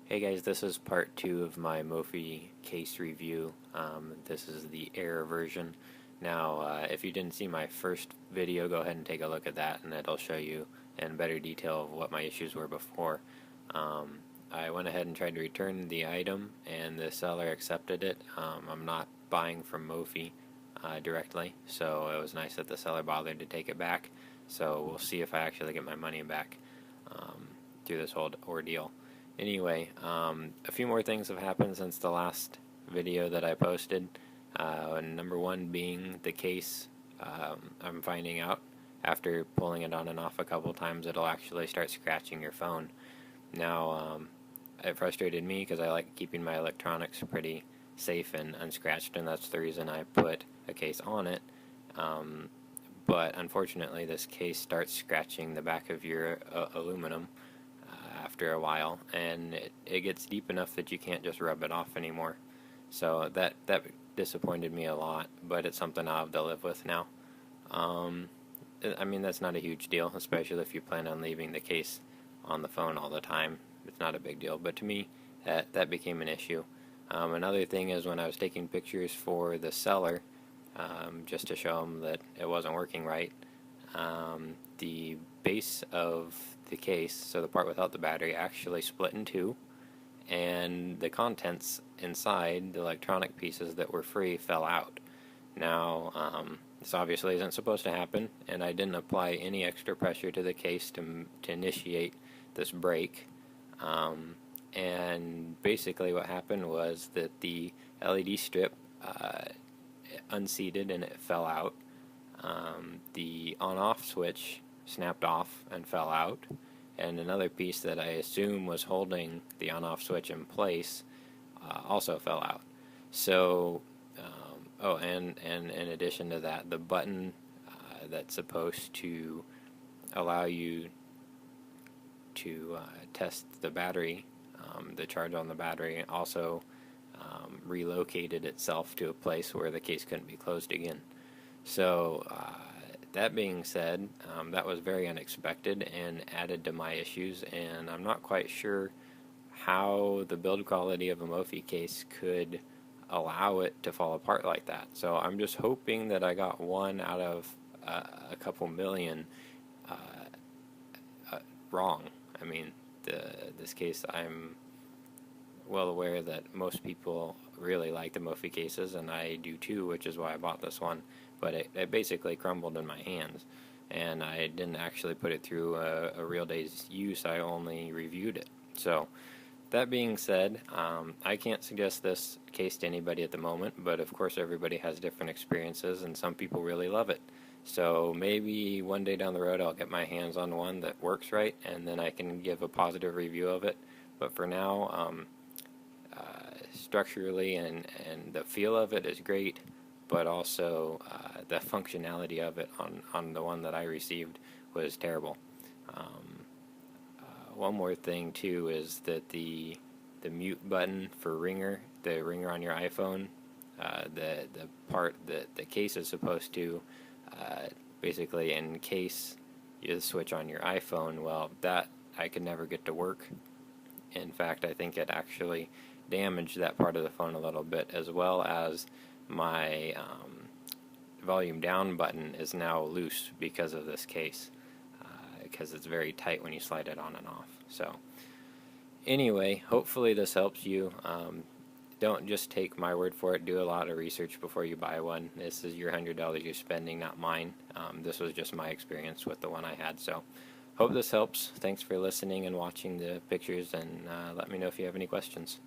Hey guys, this is part 2 of my Mophie case review. This is the Air version. Now, if you didn't see my first video, go ahead and take a look at that, and it'll show you in better detail of what my issues were before. I went ahead and tried to return the item, and the seller accepted it. I'm not buying from Mophie directly, so it was nice that the seller bothered to take it back. So we'll see if I actually get my money back through this whole ordeal. Anyway, a few more things have happened since the last video that I posted. Number one being the case. I'm finding out after pulling it on and off a couple times it'll actually start scratching your phone. Now, it frustrated me because I like keeping my electronics pretty safe and unscratched, and that's the reason I put a case on it. But unfortunately this case starts scratching the back of your aluminum after a while, and it gets deep enough that you can't just rub it off anymore. So that disappointed me a lot, but it's something I'll have to live with now. I mean, that's not a huge deal, especially if you plan on leaving the case on the phone all the time. It's not a big deal, but to me that became an issue. Another thing is when I was taking pictures for the seller, just to show them that it wasn't working right, the base of the case, so the part without the battery, actually split in two, and the contents inside, the electronic pieces that were free, fell out. Now, this obviously isn't supposed to happen, and I didn't apply any extra pressure to the case to initiate this break. And basically what happened was that the LED strip unseated and it fell out. The on-off switch snapped off and fell out, and another piece that I assume was holding the on-off switch in place also fell out. So, and in addition to that, the button that's supposed to allow you to test the battery, the charge on the battery, also relocated itself to a place where the case couldn't be closed again. So that being said, that was very unexpected and added to my issues, and I'm not quite sure how the build quality of a Mophie case could allow it to fall apart like that. So I'm just hoping that I got one out of a couple million wrong. I mean, this case, I'm well aware that most people really like the Mophie cases, and I do too, which is why I bought this one. But it basically crumbled in my hands, and I didn't actually put it through a real day's use. I only reviewed it. So that being said, I can't suggest this case to anybody at the moment, but of course everybody has different experiences, and some people really love it. So maybe one day down the road I'll get my hands on one that works right, and then I can give a positive review of it. But for now, structurally and the feel of it is great, but also the functionality of it on the one that I received was terrible. One more thing too is that the mute button for ringer, the ringer on your iPhone, the part that the case is supposed to basically encase the switch on your iPhone, well, that I could never get to work. In fact, I think it actually damaged that part of the phone a little bit, as well as my volume down button is now loose because of this case, because it's very tight when you slide it on and off. So anyway, hopefully this helps you. Don't just take my word for it. Do a lot of research before you buy one. This is your $100 you're spending, not mine. This was just my experience with the one I had. So hope this helps. Thanks for listening and watching the pictures, and let me know if you have any questions.